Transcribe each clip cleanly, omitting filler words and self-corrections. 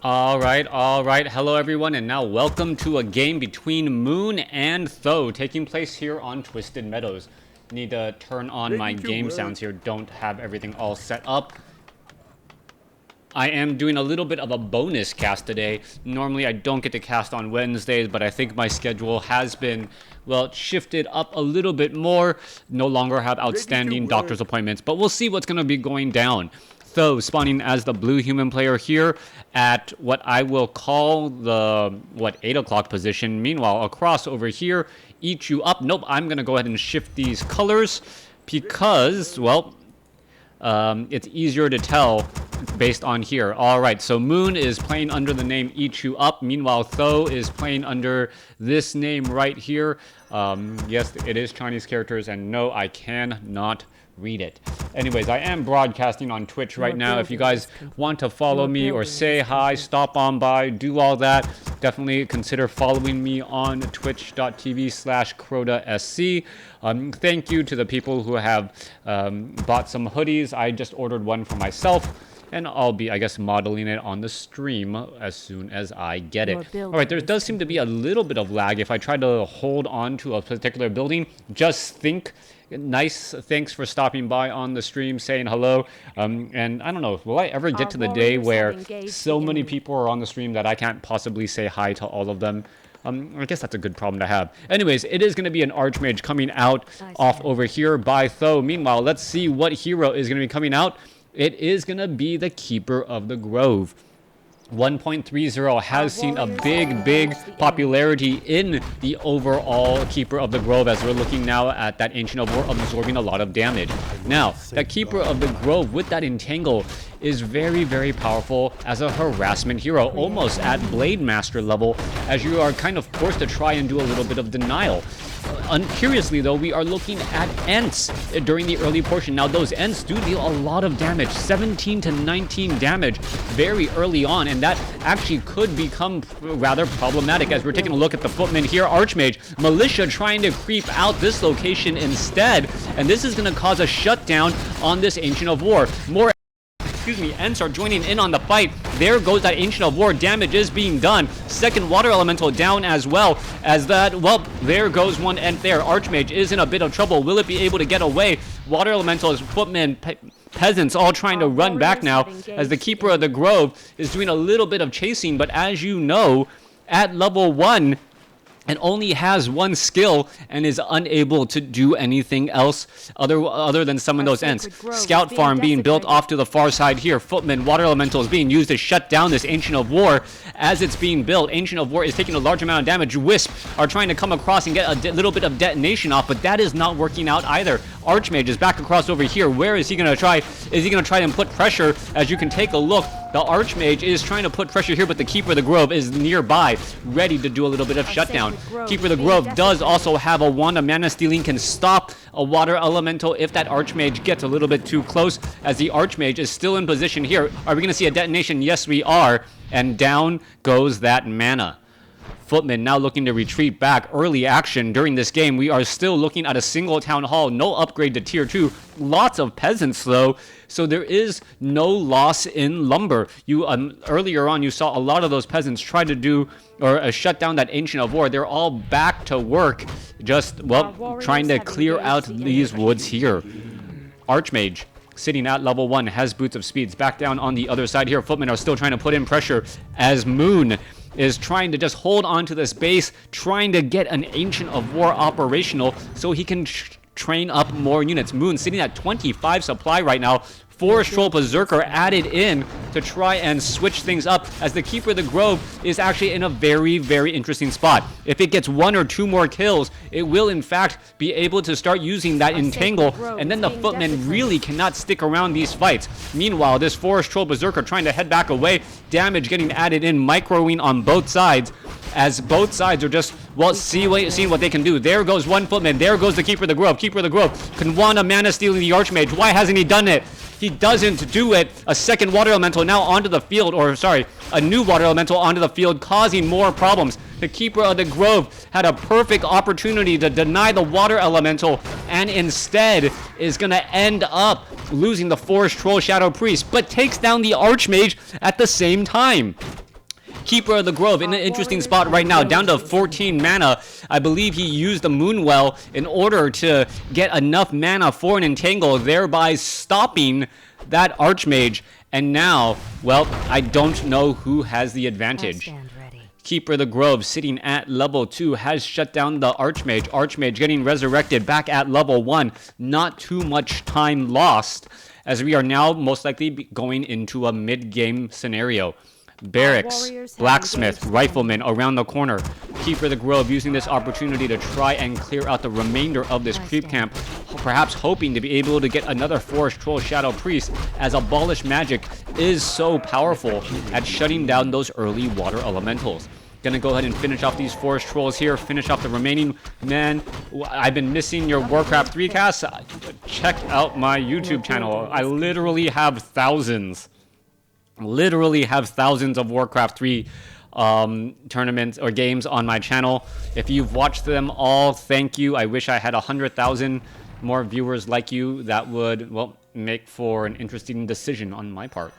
All right. Hello, everyone, and now welcome to a game between Moon and Th000 taking place here on Twisted Meadows. Need to turn on my game sounds here. Don't have everything all set up. I am doing a little bit of a bonus cast today. Normally, I don't get to cast on Wednesdays, but I think my schedule has been, well, shifted up a little bit more. No longer have outstanding doctor's appointments, but we'll see what's going to be going down. Th000 spawning as the blue human player here at what I will call the 8 o'clock position. Meanwhile, across over here, eat you up. Nope, I'm gonna go ahead and shift these colors because, well, it's easier to tell based on here. All right, so Moon is playing under the name Eat You Up. Meanwhile, Th000 is playing under this name right here. Yes, it is Chinese characters, and no, I cannot read it. Anyways, I am broadcasting on Twitch right now. If you guys want to follow me or say hi, stop on by, do all that, definitely consider following me on twitch.tv/CrodaSC. Thank you to the people who have bought some hoodies. I just ordered one for myself, and I'll be, I guess, modeling it on the stream as soon as I get it. All right, there does seem to be a little bit of lag if I try to hold on to a particular building. Just think. Nice, thanks for stopping by on the stream, saying hello. And I don't know, will I ever get to the day where so many people are on the stream that I can't possibly say hi to all of them? I guess that's a good problem to have. Anyways, it is going to be an Archmage coming out off over here by Th000. Meanwhile, let's see what hero is going to be coming out. It is going to be the Keeper of the Grove. 1.30 has seen a big popularity in the overall Keeper of the Grove, as we're looking now at that Ancient of War absorbing a lot of damage. Now, that Keeper of the Grove with that Entangle is very powerful as a harassment hero, almost at Blade Master level, as you are kind of forced to try and do a little bit of denial. Curiously though, we are looking at Ents during the early portion. Now those Ents do deal a lot of damage, 17 to 19 damage very early on, and that actually could become rather problematic as we're taking a look at the footman here. Archmage, Militia trying to creep out this location instead, and this is going to cause a shutdown on this Ancient of War. More Ents are joining in on the fight. There goes that Ancient of War. Damage is being done. Second Water Elemental down as well as that. Well, there goes one Ent there. Archmage is in a bit of trouble. Will it be able to get away? Water Elementals, footmen, peasants all trying to run back now as the Keeper of the Grove is doing a little bit of chasing. But as you know, at level 1, and only has one skill and is unable to do anything else other than summon those Ents. Scout farm being built off to the far side here. Footman, Water Elemental is being used to shut down this Ancient of War. As it's being built, Ancient of War is taking a large amount of damage. Wisp are trying to come across and get a little bit of detonation off, but that is not working out either. Archmage is back across over here. Where is he going to try? Is he going to try and put pressure? As you can take a look, the Archmage is trying to put pressure here, but the Keeper of the Grove is nearby, ready to do a little bit of shutdown. Keeper of the Grove does also have a wand of mana stealing, can stop a water elemental if that Archmage gets a little bit too close, as the Archmage is still in position here. Are we going to see a detonation? Yes, we are. And down goes that mana. Footman now looking to retreat back. Early action during this game. We are still looking at a single town hall. No upgrade to tier 2. Lots of peasants though. So there is no loss in lumber. You earlier on you saw a lot of those peasants try to do or shut down that Ancient of War. They're all back to work. Just, well, trying to clear out these woods here. Archmage sitting at level 1 has Boots of Speeds. Back down on the other side here. Footmen are still trying to put in pressure as Moon is trying to just hold on to this base, trying to get an Ancient of War operational so he can train up more units. Moon sitting at 25 supply right now. Forest Troll Berserker added in to try and switch things up, as the Keeper of the Grove is actually in a very interesting spot. If it gets 1 or 2 more kills, it will in fact be able to start using that Entangle, and then the Footmen really cannot stick around these fights. Meanwhile, this Forest Troll Berserker trying to head back away, damage getting added in, microing on both sides, as both sides are just, well, seeing what they can do. There goes one Footman, there goes the Keeper of the Grove. Keeper of the Grove can want a mana stealing the Archmage. Why hasn't he done it? He doesn't do it. A second Water Elemental now onto the field, or sorry, a new Water Elemental onto the field, causing more problems. The Keeper of the Grove had a perfect opportunity to deny the Water Elemental, and instead is going to end up losing the Forest Troll Shadow Priest, but takes down the Archmage at the same time. Keeper of the Grove in an interesting spot right now, down to 14 mana. I believe he used the Moonwell in order to get enough mana for an entangle, thereby stopping that Archmage. And now, well, I don't know who has the advantage. Keeper of the Grove sitting at level 2 has shut down the Archmage. Archmage getting resurrected back at level 1. Not too much time lost, as we are now most likely going into a mid-game scenario. Barracks, blacksmith, rifleman around the corner. Keeper of the Grove using this opportunity to try and clear out the remainder of this creep camp, perhaps hoping to be able to get another Forest Troll Shadow Priest, as Abolish Magic is so powerful at shutting down those early water elementals. Gonna go ahead and finish off these Forest Trolls here, finish off the remaining men. I've been missing your WarCraft 3 casts. Check out my YouTube channel. I literally have thousands. Literally have thousands of WarCraft 3 tournaments or games on my channel. If you've watched them all, thank you. I wish I had 100,000 more viewers like you. That would, well, make for an interesting decision on my part.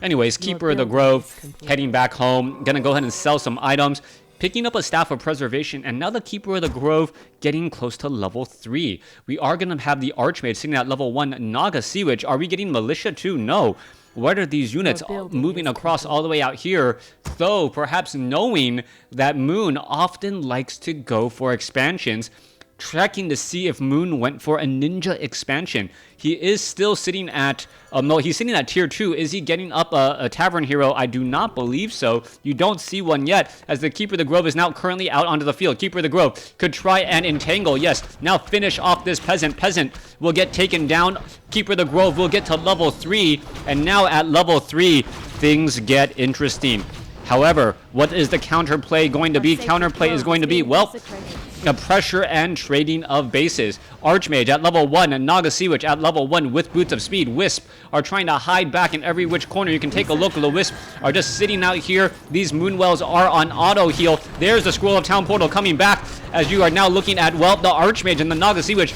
Anyways, Keeper of the Grove heading back home. Gonna go ahead and sell some items, picking up a Staff of Preservation, and now the Keeper of the Grove getting close to level 3. We are gonna have the Archmage sitting at level 1. Naga Sea Witch. Are we getting Militia too? No. What are these units moving across all the way out here? Though, perhaps knowing that Moon often likes to go for expansions, checking to see if Moon went for a ninja expansion. He is still sitting at, no, he's sitting at tier 2. Is he getting up a tavern hero? I do not believe so. You don't see one yet, as the Keeper of the Grove is now currently out onto the field. Keeper of the Grove could try and entangle. Yes, now finish off this peasant. Peasant will get taken down. Keeper of the Grove will get to level 3, and now at level 3, things get interesting. However, what is the counterplay going to be? Counterplay is going to be, well, a pressure and trading of bases. Archmage at level 1 and Naga Sea Witch at level 1 with Boots of Speed. Wisp are trying to hide back in every which corner. You can take a look. The Wisp are just sitting out here. These Moonwells are on auto heal. There's the Scroll of Town Portal coming back, as you are now looking at, well, the Archmage and the Naga Sea Witch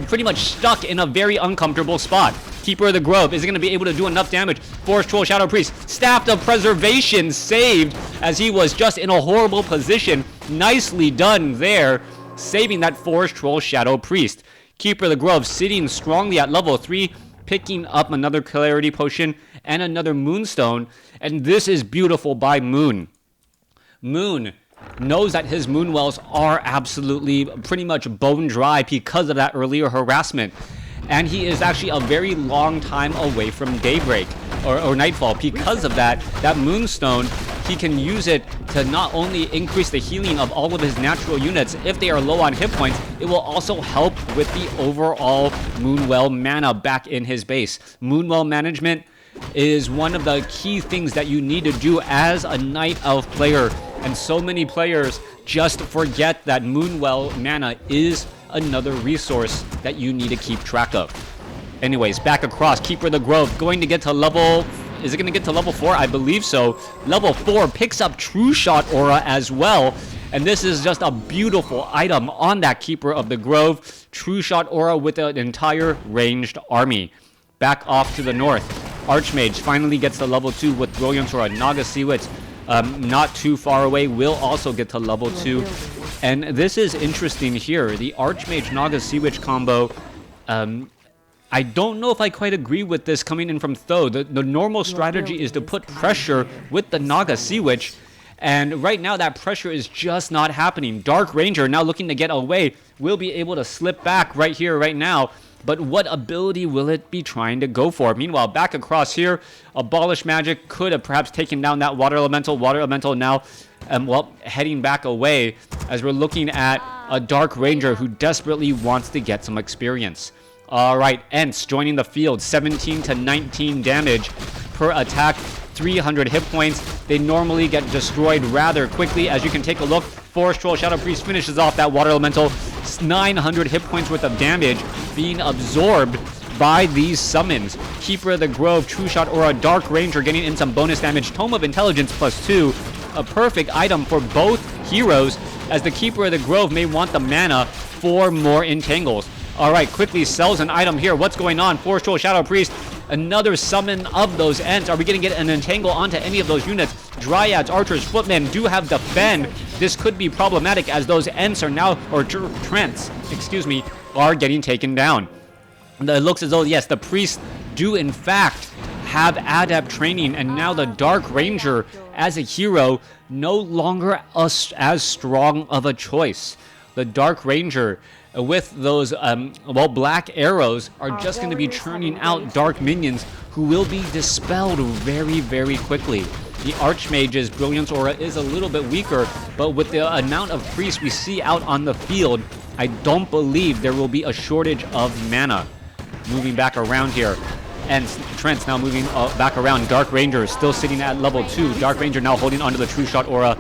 pretty much stuck in a very uncomfortable spot. Keeper of the Grove is going to be able to do enough damage. Forest Troll Shadow Priest, Staff of Preservation saved, as he was just in a horrible position. Nicely done there, saving that Forest Troll Shadow Priest. Keeper of the Grove sitting strongly at level 3, picking up another Clarity Potion and another Moonstone. And this is beautiful by Moon. Moon knows that his Moonwells are absolutely pretty much bone dry because of that earlier harassment. And he is actually a very long time away from daybreak or nightfall. Because of that Moonstone, he can use it to not only increase the healing of all of his natural units if they are low on hit points, it will also help with the overall Moonwell mana back in his base. Moonwell management is one of the key things that you need to do as a Night Elf player. And so many players just forget that Moonwell mana is another resource that you need to keep track of. Anyways, back across, Keeper of the Grove going to get to level, is it going to get to level 4? I believe so. Level 4 picks up True Shot Aura as well. And this is just a beautiful item on that Keeper of the Grove. True Shot Aura with an entire ranged army. Back off to the north, Archmage finally gets to level 2 with Brilliant Aura. Naga Sea Witch, not too far away, will also get to level 2. And this is interesting here. The Archmage Naga Sea Witch combo, I don't know if I quite agree with this coming in from Th000. The normal strategy is to put pressure with the Naga Sea Witch, and right now that pressure is just not happening. Dark Ranger, now looking to get away, will be able to slip back right here, right now. But what ability will it be trying to go for? Meanwhile, back across here, Abolish Magic could have perhaps taken down that Water Elemental. Water Elemental now, well, heading back away, as we're looking at a Dark Ranger who desperately wants to get some experience. All right, Ents joining the field, 17 to 19 damage per attack, 300 hit points. They normally get destroyed rather quickly, as you can take a look. Forest Troll Shadow Priest finishes off that Water Elemental. 900 hit points worth of damage being absorbed by these summons. Keeper of the Grove, True Shot Aura, Dark Ranger getting in some bonus damage. Tome of Intelligence +2, a perfect item for both heroes, as the Keeper of the Grove may want the mana for more entangles. All right, quickly sells an item here. What's going on? Forest Troll Shadow Priest Another summon of those Ents. Are we going to get an entangle onto any of those units? Dryads, archers, footmen do have defend. This could be problematic as those Ents are now, or Trents, excuse me, are getting taken down. It looks as though, yes, the priests do in fact have adept training, and now the Dark Ranger as a hero no longer as strong of a choice. The Dark Ranger with those black arrows are just going to be churning out dark minions who will be dispelled very, very quickly. The Archmage's Brilliance Aura is a little bit weaker, but with the amount of priests we see out on the field, I don't believe there will be a shortage of mana. Moving back around here, and Trent's now moving back around. Dark Ranger is still sitting at level 2. Dark Ranger now holding onto the True Shot Aura,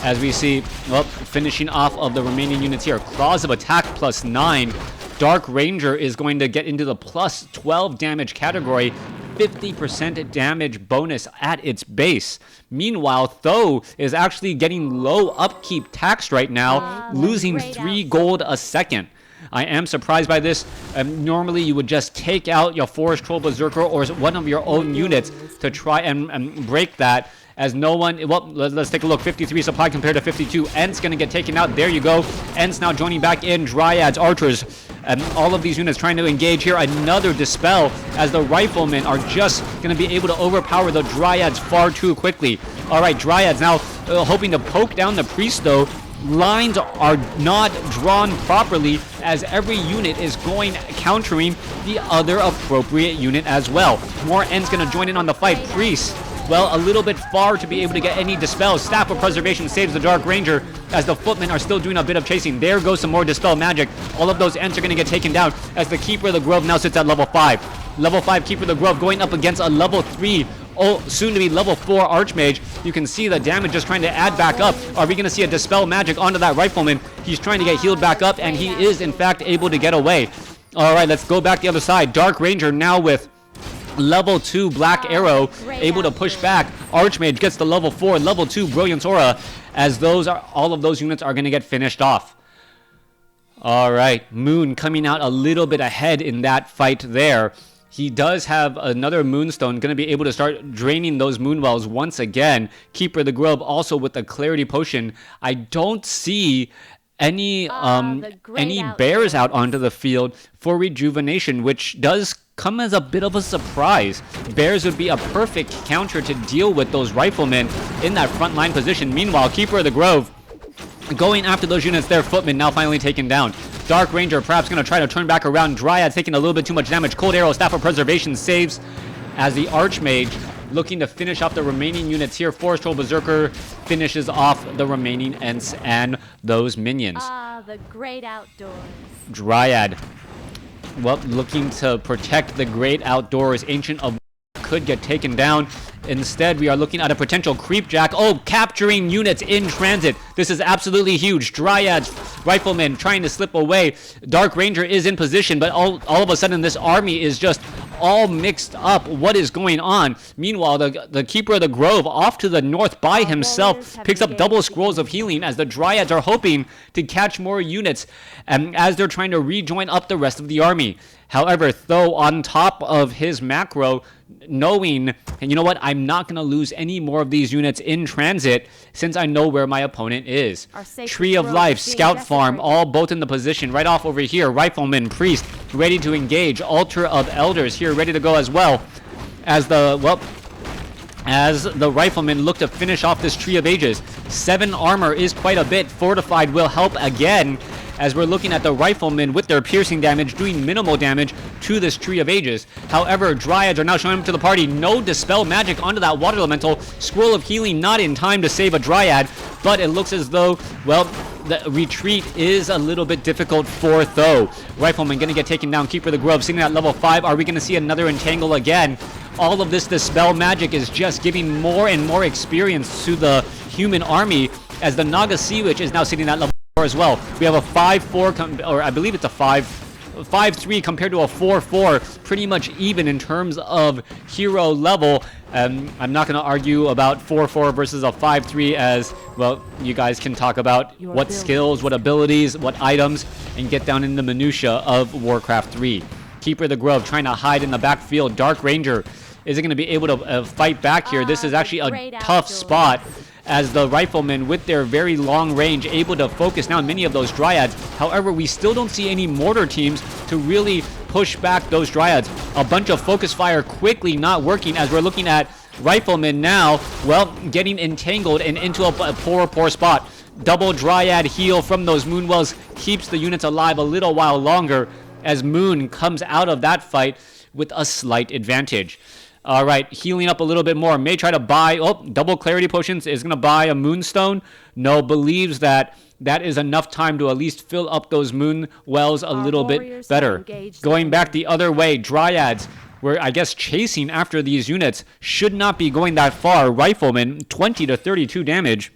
as we see, well, finishing off of the remaining units here. Claws of Attack +9. Dark Ranger is going to get into the +12 damage category, 50% damage bonus at its base. Meanwhile, Th000 is actually getting low upkeep taxed right now, losing 3 gold a second. I am surprised by this. Normally, you would just take out your Forest Troll Berserker or one of your own units to try and break that. As no one, well, let's take a look. 53 supply compared to 52. Ents going to get taken out. There you go. Ents now joining back in. Dryads, archers, all of these units trying to engage here. Another dispel as the riflemen are just going to be able to overpower the Dryads far too quickly. All right, Dryads now hoping to poke down the priest, though. Lines are not drawn properly as every unit is countering the other appropriate unit as well. More Ents going to join in on the fight. Priests, well, a little bit far to be able to get any dispels. Staff of Preservation saves the Dark Ranger as the footmen are still doing a bit of chasing. There goes some more dispel magic. All of those Ents are going to get taken down as the Keeper of the Grove now sits at level 5. Level 5 Keeper of the Grove going up against a level 3, soon to be level 4 Archmage. You can see the damage just trying to add back up. Are we going to see a dispel magic onto that rifleman? He's trying to get healed back up, and he is in fact able to get away. All right, let's go back the other side. Dark Ranger now with level 2 Black Arrow, able to push back. Archmage gets the level 4, level 2 Brilliance Aura, as all of those units are going to get finished off. All right, Moon coming out a little bit ahead in that fight there. He does have another Moonstone, going to be able to start draining those Moonwells once again. Keeper of the Grove also with the Clarity Potion. I don't see any bears out onto the field for rejuvenation, which does come as a bit of a surprise. Bears would be a perfect counter to deal with those riflemen in that front line position. Meanwhile, Keeper of the Grove going after those units there. Footmen now finally taken down. Dark Ranger perhaps going to try to turn back around. Dryad taking a little bit too much damage. Cold Arrow, Staff of Preservation saves as the Archmage looking to finish off the remaining units here. Forest Troll Berserker finishes off the remaining Ents and those minions. The great outdoors. Dryad, well, looking to protect the great outdoors. Ancient of could get taken down. Instead, we are looking at a potential creepjack. Oh, capturing units in transit. This is absolutely huge. Dryads, riflemen trying to slip away. Dark Ranger is in position, but all of a sudden this army is just all mixed up. What is going on? Meanwhile, the Keeper of the Grove off to the north by himself picks up double scrolls of healing as the Dryads are hoping to catch more units as they're trying to rejoin up the rest of the army. However, Th000 on top of his macro, knowing, and you know what, I'm not going to lose any more of these units in transit since I know where my opponent is. Tree of Life, Scout Farm, all both in the position right off over here. Rifleman, Priest, ready to engage. Altar of Elders here, ready to go as well. As the Riflemen look to finish off this Tree of Ages. 7 armor is quite a bit. Fortified will help again, as we're looking at the Riflemen with their piercing damage doing minimal damage to this Tree of Ages. However, Dryads are now showing up to the party. No Dispel Magic onto that Water Elemental. Scroll of Healing not in time to save a Dryad, but it looks as though, well, the retreat is a little bit difficult for Th000. Rifleman going to get taken down. Keeper of the Grove sitting at level 5. Are we going to see another Entangle again? All of this Dispel Magic is just giving more and more experience to the human army, as the Naga Sea Witch is now sitting at level 4 as well. We have a 5-4, or I believe it's a 5-3 compared to a 4-4, pretty much even in terms of hero level. I'm not going to argue about 4-4 versus a 5-3, as, well, you guys can talk about what skills, what abilities, what items, and get down in the minutia of WarCraft 3. Keeper of the Grove trying to hide in the backfield. Dark Ranger isn't going to be able to fight back here. This is actually a tough spot as the riflemen with their very long range able to focus down many of those dryads. However, we still don't see any mortar teams to really push back those dryads. A bunch of focus fire quickly not working as we're looking at riflemen now, well, getting entangled and into a poor spot. Double dryad heal from those Moonwells keeps the units alive a little while longer as Moon comes out of that fight with a slight advantage. All right, healing up a little bit more. May try to buy, double clarity potions, is going to buy a Moonstone. No, believes that that is enough time to at least fill up those Moon wells a little bit better. Going back the other way, Dryads, we're, I guess, chasing after these units. Should not be going that far. Riflemen, 20 to 32 damage.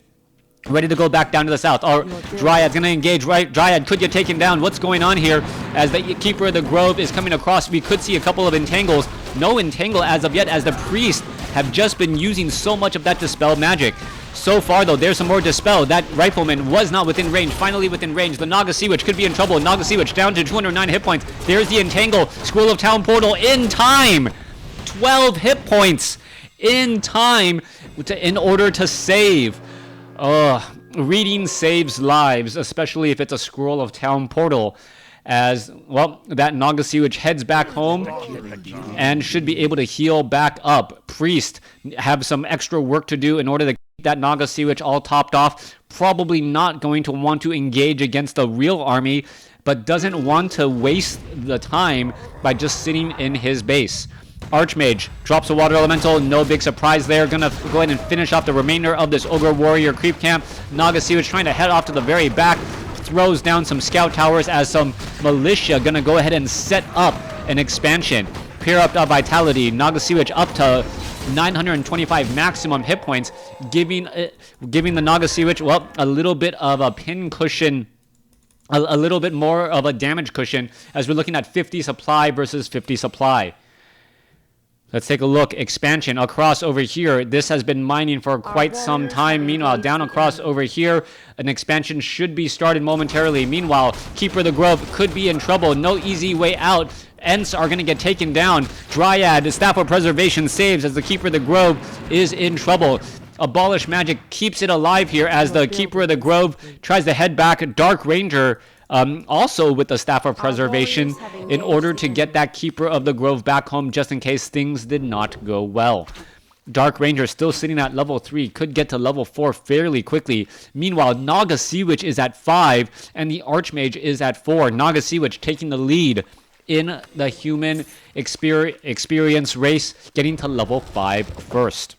Ready to go back down to the south. Our Dryad's going to engage. Right, Dryad could get taken down. What's going on here? As the Keeper of the Grove is coming across, we could see a couple of entangles. No entangle as of yet, as the Priest have just been using so much of that Dispel magic. So far, though, there's some more Dispel. That Rifleman was not within range. Finally within range. The Naga Sea Witch could be in trouble. Naga Sea Witch down to 209 hit points. There's the Entangle. Scroll of Town Portal in time. 12 hit points in time in order to save. Reading saves lives, especially if it's a Scroll of Town Portal. As, well, that Naga Sea Witch heads back home and should be able to heal back up. Priest have some extra work to do in order to keep that Naga Sea Witch all topped off. Probably not going to want to engage against the real army, but doesn't want to waste the time by just sitting in his base. Archmage drops a water elemental, no big surprise there. Gonna go ahead and finish off the remainder of this Ogre Warrior creep camp. Naga Sea Witch trying to head off to the very back, throws down some scout towers as some militia gonna go ahead and set up an expansion. Peer up to vitality, Naga Sea Witch up to 925 maximum hit points, giving the Naga Sea Witch, well, a little bit of a pin cushion, a little bit more of a damage cushion as we're looking at 50 supply versus 50 supply. Let's take a look. Expansion across over here. This has been mining for quite some time. Meanwhile, down across over here, an expansion should be started momentarily. Meanwhile, Keeper of the Grove could be in trouble. No easy way out. Ents are going to get taken down. Dryad, the Staff of Preservation saves as the Keeper of the Grove is in trouble. Abolish Magic keeps it alive here as the Keeper of the Grove tries to head back. Dark Ranger also with the Staff of Preservation in order to get that Keeper of the Grove back home just in case things did not go well. Dark Ranger still sitting at level 3, could get to level 4 fairly quickly. Meanwhile, Naga Sea Witch is at 5 and the Archmage is at 4. Naga Sea Witch taking the lead in the human experience race, getting to level 5 first.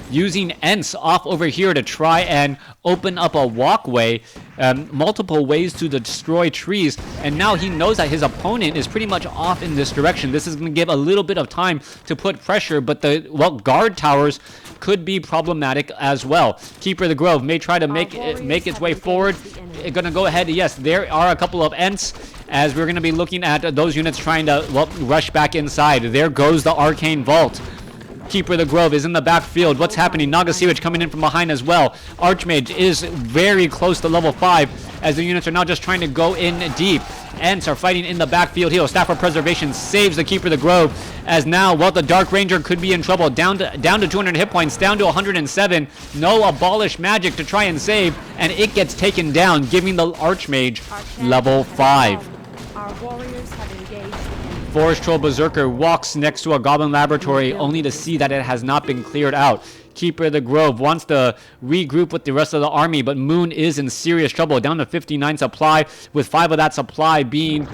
Using Ents off over here to try and open up a walkway, multiple ways to destroy trees, and now he knows that his opponent is pretty much off in this direction. This is going to give a little bit of time to put pressure, but the, well, guard towers could be problematic as well. Keeper of the Grove may try to make its way forward. Going to go ahead. Yes, there are a couple of Ents as we're going to be looking at those units trying to, well, rush back inside. There goes the Arcane Vault. Keeper of the Grove is in the backfield. What's happening? Naga Sea Witch coming in from behind as well. Archmage is very close to level 5 as the units are now just trying to go in deep. Ents are fighting in the backfield here. Staff of Preservation saves the Keeper of the Grove as now, well, the Dark Ranger could be in trouble. Down to 200 hit points, down to 107. No Abolish Magic to try and save, and it gets taken down, giving the Archmage level 5. Our warriors have engaged. Forest Troll Berserker walks next to a Goblin Laboratory only to see that it has not been cleared out. Keeper of the Grove wants to regroup with the rest of the army, but Moon is in serious trouble, down to 59 supply, with 5 of that supply being,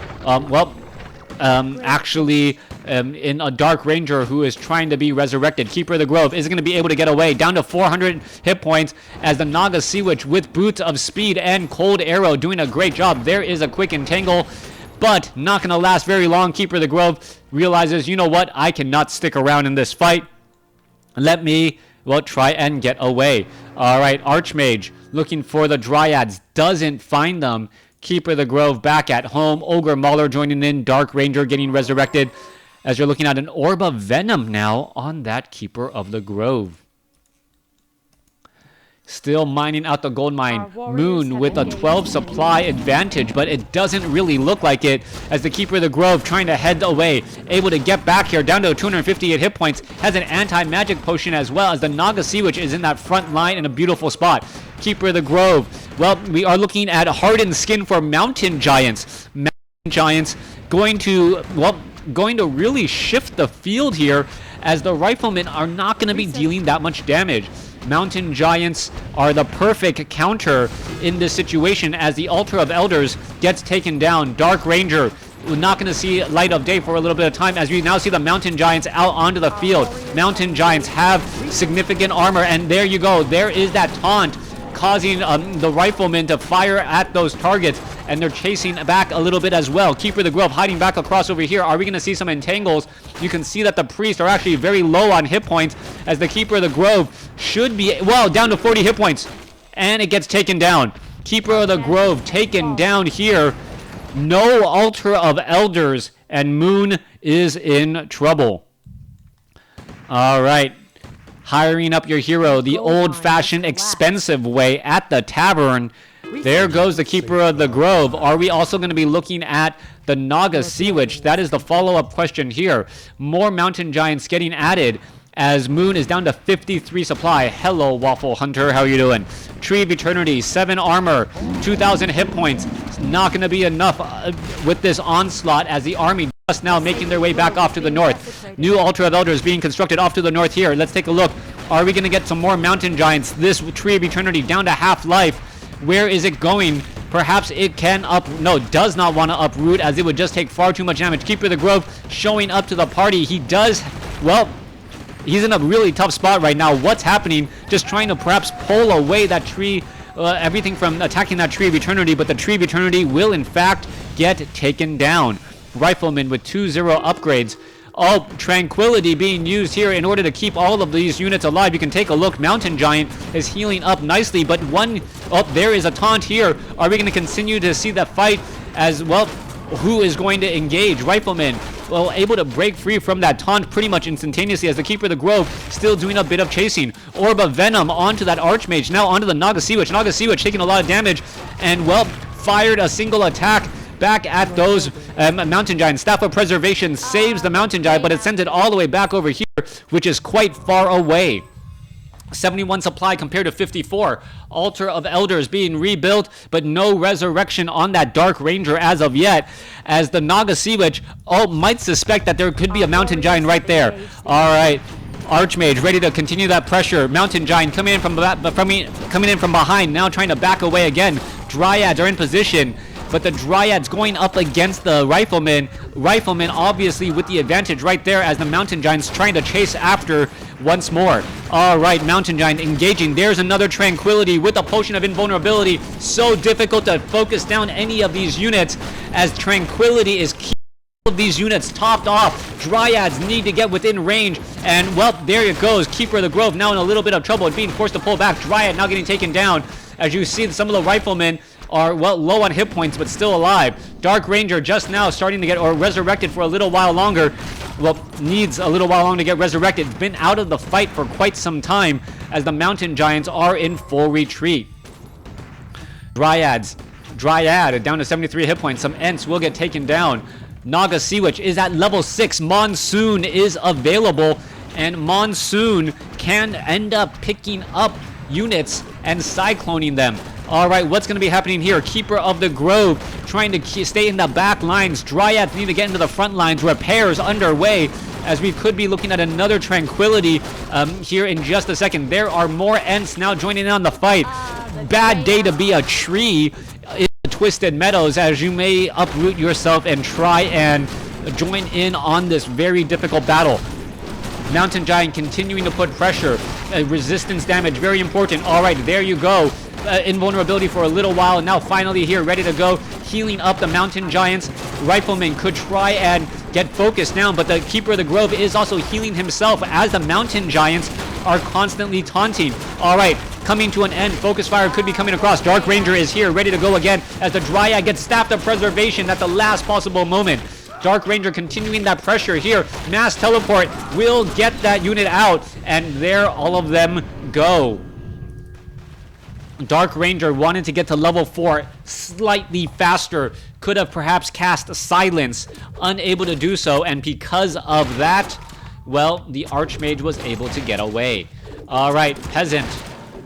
actually in a Dark Ranger who is trying to be resurrected. Keeper of the Grove isn't going to be able to get away, down to 400 hit points as the Naga Sea Witch with Boots of Speed and Cold Arrow doing a great job. There is a quick entangle, but not going to last very long. Keeper of the Grove realizes, you know what, I cannot stick around in this fight. Let me, well, try and get away. All right, Archmage looking for the Dryads, doesn't find them. Keeper of the Grove back at home. Ogre Mauler joining in. Dark Ranger getting resurrected as you're looking at an Orb of Venom now on that Keeper of the Grove. Still mining out the gold mine. Moon with a 12 supply advantage, but it doesn't really look like it as the Keeper of the Grove trying to head away. Able to get back here down to 258 hit points. Has an anti-magic potion as well as the Naga Sea Witch is in that front line in a beautiful spot. Keeper of the Grove. Well, we are looking at hardened skin for Mountain Giants. Mountain Giants going to really shift the field here as the Riflemen are not going to be dealing that much damage. Mountain Giants are the perfect counter in this situation as the Altar of Elders gets taken down. Dark Ranger, we're not going to see light of day for a little bit of time as we now see the Mountain Giants out onto the field. Mountain Giants have significant armor, and there you go. There is that taunt causing the Riflemen to fire at those targets, and they're chasing back a little bit as well. Keeper of the Grove hiding back across over here. Are we going to see some entangles? You can see that the priests are actually very low on hit points as the Keeper of the Grove should be, well, down to 40 hit points, and it gets taken down. Keeper of the Grove taken down here. No Altar of Elders, and Moon is in trouble. All right. Hiring up your hero the old-fashioned expensive way at the tavern. There goes the Keeper of the Grove. Are we also going to be looking at the Naga Sea Witch? That is the follow-up question here. More Mountain Giants getting added as Moon is down to 53 supply. Hello, Waffle Hunter. How are you doing? Tree of Eternity, 7 armor, 2,000 hit points. It's not going to be enough with this onslaught as the army just now making their way back off to the north. New Altar of Elders being constructed off to the north here. Let's take a look. Are we going to get some more Mountain Giants? This Tree of Eternity down to half life. Where is it going? Perhaps it can does not want to uproot as it would just take far too much damage. Keeper of the Grove showing up to the party. He does, well, he's in a really tough spot right now. What's happening? Just trying to perhaps pull away that tree, everything from attacking that Tree of Eternity, but the Tree of Eternity will in fact get taken down. Riflemen with 2-0 upgrades. All Tranquility being used here in order to keep all of these units alive. You can take a look. Mountain Giant is healing up nicely, but there is a taunt here. Are we going to continue to see that fight as well? Who is going to engage? Riflemen, well, able to break free from that taunt pretty much instantaneously as the Keeper of the Grove still doing a bit of chasing. Orb of Venom onto that Archmage, now onto the Naga Sea Witch. Naga Sea Witch taking a lot of damage and, well, fired a single attack back at those Mountain Giants. Staff of Preservation saves the Mountain Giant, but it sends it all the way back over here, which is quite far away. 71 supply compared to 54. Altar of Elders being rebuilt, but no resurrection on that Dark Ranger as of yet, as the Naga Sea Witch might suspect that there could be a Mountain Giant right there. All right. Archmage ready to continue that pressure. Mountain Giant coming in from behind, now trying to back away again. Dryads are in position, but the Dryads going up against the Riflemen. Riflemen obviously with the advantage right there as the Mountain Giants trying to chase after once more. All right, Mountain Giant engaging. There's another Tranquility with a Potion of Invulnerability. So difficult to focus down any of these units as Tranquility is keeping all of these units topped off. Dryads need to get within range, and well, there it goes. Keeper of the Grove now in a little bit of trouble and being forced to pull back. Dryad now getting taken down. As you see, some of the Riflemen are, well, low on hit points, but still alive. Dark Ranger just now starting to get, or resurrected for a little while longer. Well, needs a little while longer to get resurrected. It's been out of the fight for quite some time as the Mountain Giants are in full retreat. Dryad down to 73 hit points. Some Ents will get taken down. Naga Sea Witch is at level 6. Monsoon is available, and Monsoon can end up picking up units and cycloning them. All right, what's going to be happening here? Keeper of the Grove trying to stay in the back lines. Dryads need to get into the front lines. Repairs underway as we could be looking at another Tranquility here in just a second. There are more Ents now joining in on the fight. Bad day to be a tree in the Twisted Meadows as you may uproot yourself and try and join in on this very difficult battle. Mountain Giant continuing to put pressure. Resistance damage, very important. All right, there you go. Invulnerability for a little while, and now finally here, ready to go. Healing up the Mountain Giants. Rifleman could try and get focused down, but the Keeper of the Grove is also healing himself as the Mountain Giants are constantly taunting. All right, coming to an end. Focus fire could be coming across. Dark Ranger is here, ready to go again as the Dryad gets Staff of Preservation at the last possible moment. Dark Ranger continuing that pressure here. Mass Teleport will get that unit out, and there all of them go. Dark Ranger wanted to get to level 4 slightly faster. Could have perhaps cast Silence. Unable to do so. And because of that, well, the Archmage was able to get away. Alright, Peasant.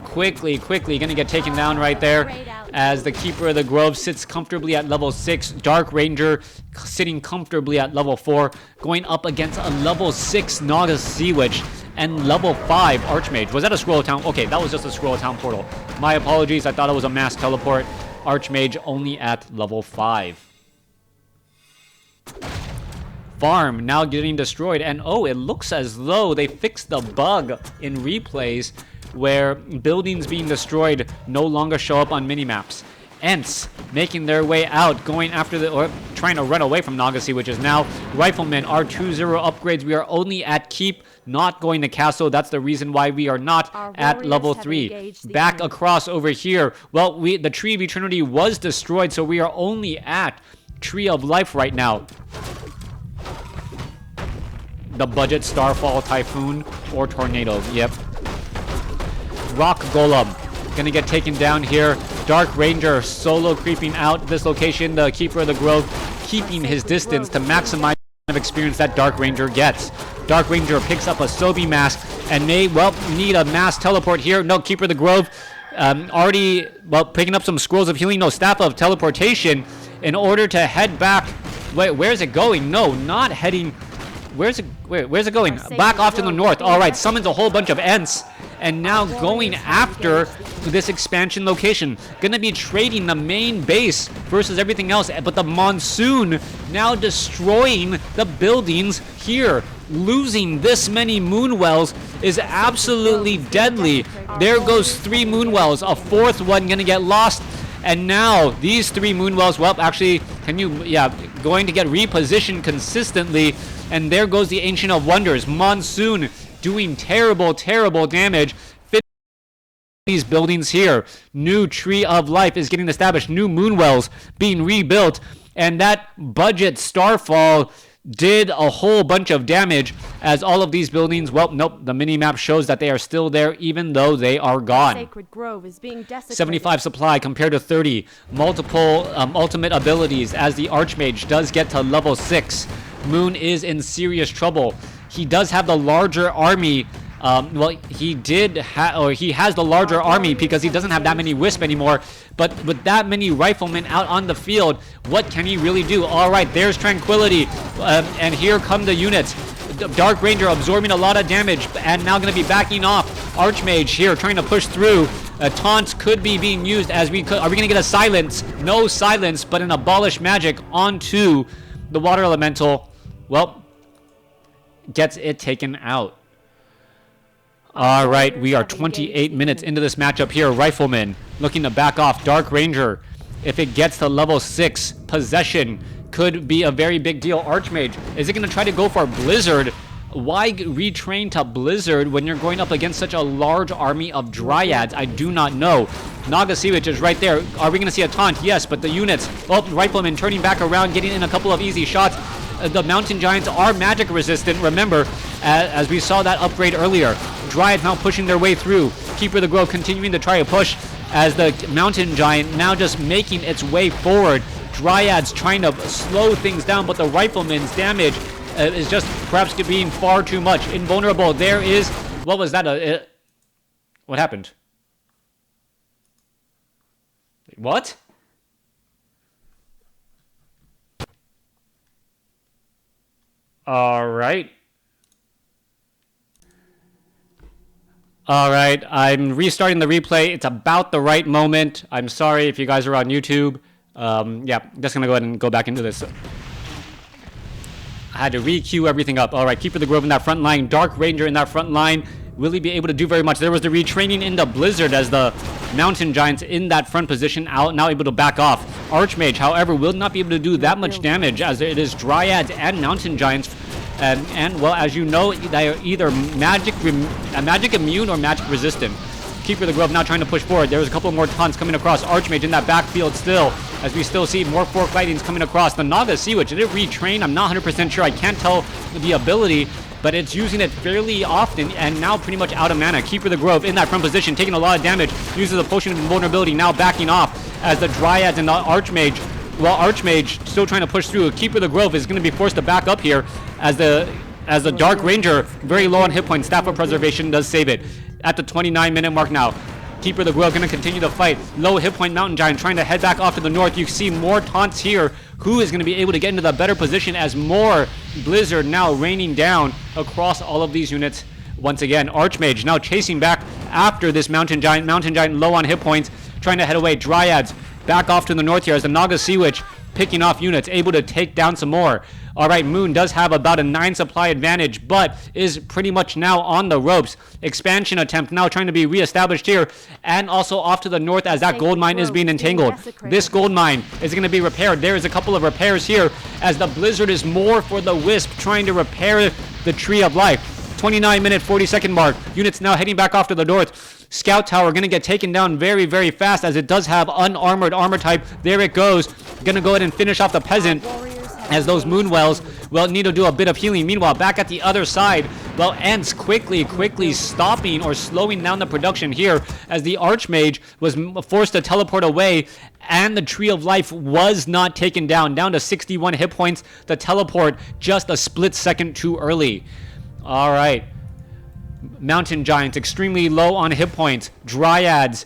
Quickly gonna get taken down right there. As the Keeper of the Grove sits comfortably at level 6. Dark Ranger sitting comfortably at level 4. Going up against a level 6 Naga Sea Witch. And level 5 Archmage. Was that a Scroll of Town? Okay, that was just a Scroll of Town portal. My apologies, I thought it was a mass teleport. Archmage only at level 5. Farm now getting destroyed. And oh, it looks as though they fixed the bug in replays where buildings being destroyed no longer show up on minimaps. Ents making their way out, going after the, or trying to run away from Naga Sea, which is now Riflemen. R20 upgrades. We are only at Keep, not going to Castle. That's the reason why we are not at level 3. Back across over here. Well, the Tree of Eternity was destroyed, so we are only at Tree of Life right now. The budget Starfall, Typhoon, or Tornado. Yep. Rock Golem gonna get taken down here. Dark Ranger solo creeping out this location. The Keeper of the Grove keeping his distance to maximize the experience that Dark Ranger gets. Dark Ranger picks up a Sobi mask and may, well, need a mass teleport here. No, Keeper of the Grove already, well, picking up some Scrolls of Healing. No, Staff of Teleportation in order to head back. Wait, where's it going? No, not heading. Where's it going? Back off to the north. All right, summons a whole bunch of Ents. And now going after this expansion location. Gonna be trading the main base versus everything else. But the Monsoon now destroying the buildings here. Losing this many Moonwells is absolutely deadly. There goes 3 Moonwells. A 4th one gonna get lost. And now these 3 Moonwells, well, actually, going to get repositioned consistently. And there goes the Ancient of Wonders. Monsoon doing terrible damage. These buildings here. New Tree of Life is getting established. New Moonwells being rebuilt. And that budget Starfall did a whole bunch of damage as all of these buildings, well, nope, the mini-map shows that they are still there even though they are gone. Sacred Grove is being desecrated. 75 supply compared to 30. Multiple ultimate abilities as the Archmage does get to level 6. Moon is in serious trouble. He does have the larger army. He has the larger army because he doesn't have that many Wisp anymore. But with that many Riflemen out on the field, what can he really do? All right, there's Tranquility. And here come the units. Dark Ranger absorbing a lot of damage and now going to be backing off. Archmage here trying to push through. Taunts could be being used as we could. Are we going to get a silence? No silence, but an Abolish Magic onto the Water Elemental. Well, gets it taken out. All right, we are 28 minutes into this matchup here. Rifleman looking to back off. Dark Ranger, if it gets to level 6, Possession could be a very big deal. Archmage, is it going to try to go for Blizzard? Why retrain to Blizzard when you're going up against such a large army of Dryads? I do not know. Naga Sea Witch is right there. Are we going to see a taunt? Yes, but the units. Oh, Rifleman turning back around, getting in a couple of easy shots. The Mountain Giants are magic resistant, remember, as we saw that upgrade earlier. Dryads now pushing their way through. Keeper of the Grove continuing to try to push as the Mountain Giant now just making its way forward. Dryads trying to slow things down, but the Rifleman's damage is just perhaps being far too much. Invulnerable, there is... What was that? What happened? What? All right. All right, I'm restarting the replay. It's about the right moment. I'm sorry if you guys are on YouTube. Just gonna go ahead and go back into this. I had to re-queue everything up. All right, Keeper of the Grove in that front line. Dark Ranger in that front line. Will he be able to do very much? There was the retraining into Blizzard as the Mountain Giants in that front position now able to back off. Archmage, however, will not be able to do that much damage as it is Dryads and Mountain Giants. And well, as you know, they are either magic immune or magic resistant. Keeper of the Grove now trying to push forward. There's a couple more taunts coming across. Archmage in that backfield still, as we still see more fork lightnings coming across. The Naga Sea Witch, did it retrain? I'm not 100% sure. I can't tell the ability. but it's using it fairly often and now pretty much out of mana. Keeper of the Grove in that front position, taking a lot of damage, uses a potion of invulnerability, now backing off as the Dryads and the Archmage, well, Archmage still trying to push through. Keeper of the Grove is going to be forced to back up here as the Dark Ranger, very low on hit points, Staff of Preservation does save it. At the 29-minute mark now, Keeper of the Grove going to continue to fight. Low hit point Mountain Giant trying to head back off to the north. You see more taunts here. Who is going to be able to get into the better position as more Blizzard now raining down across all of these units. Once again, Archmage now chasing back after this Mountain Giant. Mountain Giant low on hit points, trying to head away. Dryads back off to the north here as the Naga Sea Witch picking off units, able to take down some more. All right, Moon does have about a 9 supply advantage, but is pretty much now on the ropes. Expansion attempt now trying to be reestablished here, and also off to the north as that gold mine is being entangled. This gold mine is going to be repaired. There is a couple of repairs here as the Blizzard is more for the Wisp, trying to repair the Tree of Life. 29-minute, 40-second mark. Units now heading back off to the north. Scout Tower going to get taken down very, very fast as it does have unarmored armor type. There it goes. Going to go ahead and finish off the Peasant as those Moonwells, well, need to do a bit of healing. Meanwhile, back at the other side, well, Ents quickly stopping or slowing down the production here as the Archmage was forced to teleport away and the Tree of Life was not taken down to 61 hit points. The teleport just a split second too early. All right. Mountain Giants extremely low on hit points. Dryads,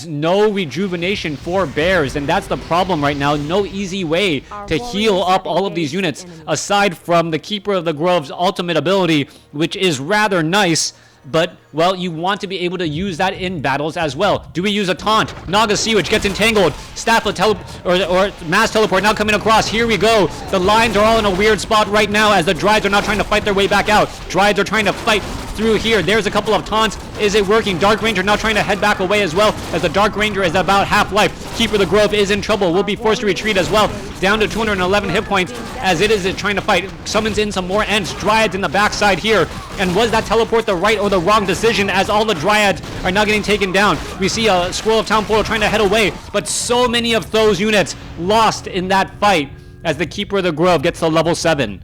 no rejuvenation for bears, and that's the problem right now. No easy way to heal up all of these units aside from the Keeper of the Grove's ultimate ability, which is rather nice. But, well, you want to be able to use that in battles as well. Do we use a taunt? Naga Sea Witch gets entangled. Staff of or Mass Teleport now coming across. Here we go. The lines are all in a weird spot right now as the Dryads are now trying to fight their way back out. Dryads are trying to fight through here. There's a couple of taunts. Is it working? Dark Ranger now trying to head back away as well as the Dark Ranger is about half life. Keeper of the Grove is in trouble. Will be forced to retreat as well. Down to 211 hit points as it is trying to fight. Summons in some more Ents. Dryads in the backside here. And was that teleport the right or the wrong decision as all the Dryads are now getting taken down? We see a Scroll of Town Portal trying to head away, but so many of those units lost in that fight as the Keeper of the Grove gets to level 7.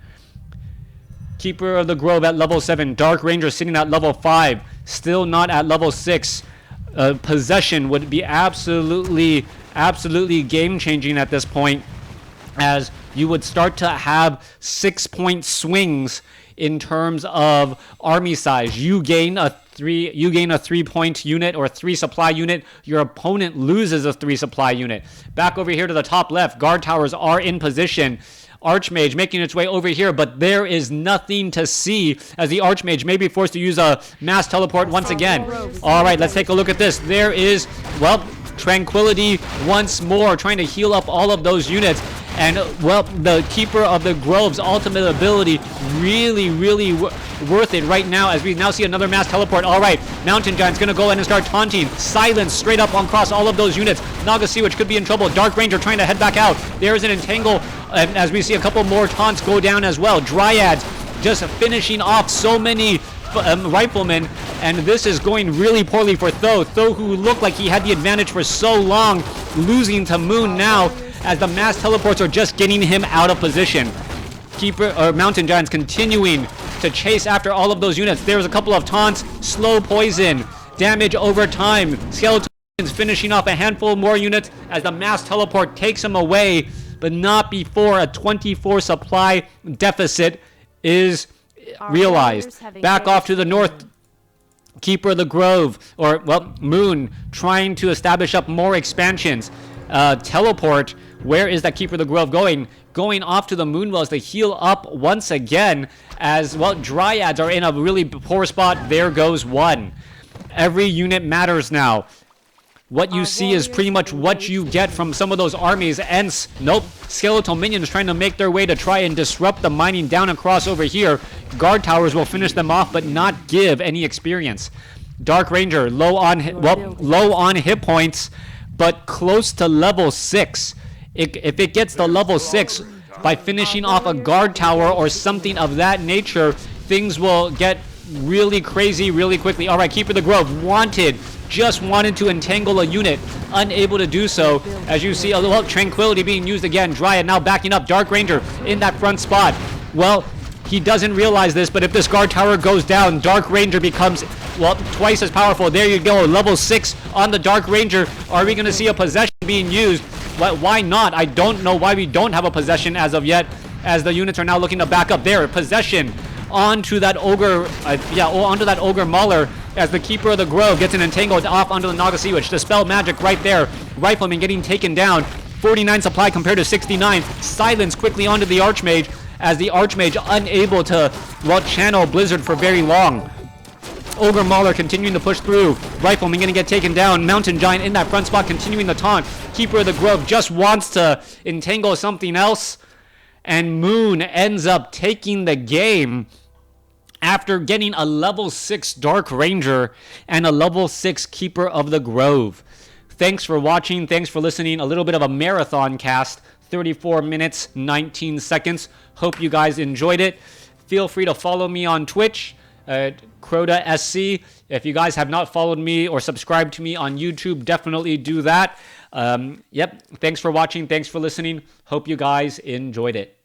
Keeper of the Grove at level 7. Dark Ranger sitting at level 5. Still not at level 6. Possession would be absolutely game-changing at this point, as you would start to have 6-point swings in terms of army size. You gain a 3-point unit or 3 supply unit. Your opponent loses a 3 supply unit. Back over here to the top left, guard towers are in position. Archmage making its way over here, but there is nothing to see as the Archmage may be forced to use a mass teleport once again. All right, let's take a look at this. There is, well, Tranquility once more trying to heal up all of those units. And, well, the Keeper of the Grove's ultimate ability really worth it right now as we now see another mass teleport. All right, Mountain Giant's going to go in and start taunting. Silence straight up across all of those units. Naga Sea Witch could be in trouble. Dark Ranger trying to head back out. There is an entangle, and as we see a couple more taunts go down as well. Dryads just finishing off so many riflemen, and this is going really poorly for Th000. Th000, who looked like he had the advantage for so long, losing to Moon now as the mass teleports are just getting him out of position. Mountain Giants continuing to chase after all of those units. There's a couple of taunts, slow poison, damage over time. Skeletons finishing off a handful more units as the mass teleport takes him away, but not before a 24 supply deficit is realized. Back off to the north, Keeper of the Grove, or, well, Moon, trying to establish up more expansions. Teleport, where is that Keeper of the Grove going? Going off to the Moonwells to heal up once again as, well, Dryads are in a really poor spot. There goes one. Every unit matters now. What you see is pretty much what you get from some of those armies. Ents, nope. Skeletal minions trying to make their way to try and disrupt the mining down across over here. Guard towers will finish them off, but not give any experience. Dark Ranger, low on hit points, but close to level 6. If it gets to level 6, by finishing off a guard tower or something of that nature, things will get really crazy really quickly. All right, Keeper of the Grove just wanted to entangle a unit, unable to do so. As you see, a little Tranquility being used again. Dryad now backing up. Dark Ranger in that front spot. Well, He doesn't realize this, but if this guard tower goes down, Dark Ranger becomes, well, twice as powerful. There you go, level 6 on the Dark Ranger. Are we going to see a possession being used? Why not? I don't know why we don't have a possession as of yet, as the units are now looking to back up there. Possession onto that ogre, onto that ogre mauler, as the Keeper of the Grove gets an entangled off onto the Naga Sea Witch. Dispel magic right there. Rifleman getting taken down. 49 supply compared to 69. Silence quickly onto the Archmage, as the Archmage unable to, well, channel Blizzard for very long. Ogre Mauler continuing to push through. Rifleman gonna get taken down. Mountain Giant in that front spot continuing the taunt. Keeper of the Grove just wants to entangle something else. And Moon ends up taking the game after getting a level 6 Dark Ranger and a level 6 Keeper of the Grove. Thanks for watching. Thanks for listening. A little bit of a marathon cast. 34 minutes, 19 seconds. Hope you guys enjoyed it. Feel free to follow me on Twitch, Crota SC. If you guys have not followed me or subscribed to me on YouTube, definitely do that. Thanks for watching. Thanks for listening. Hope you guys enjoyed it.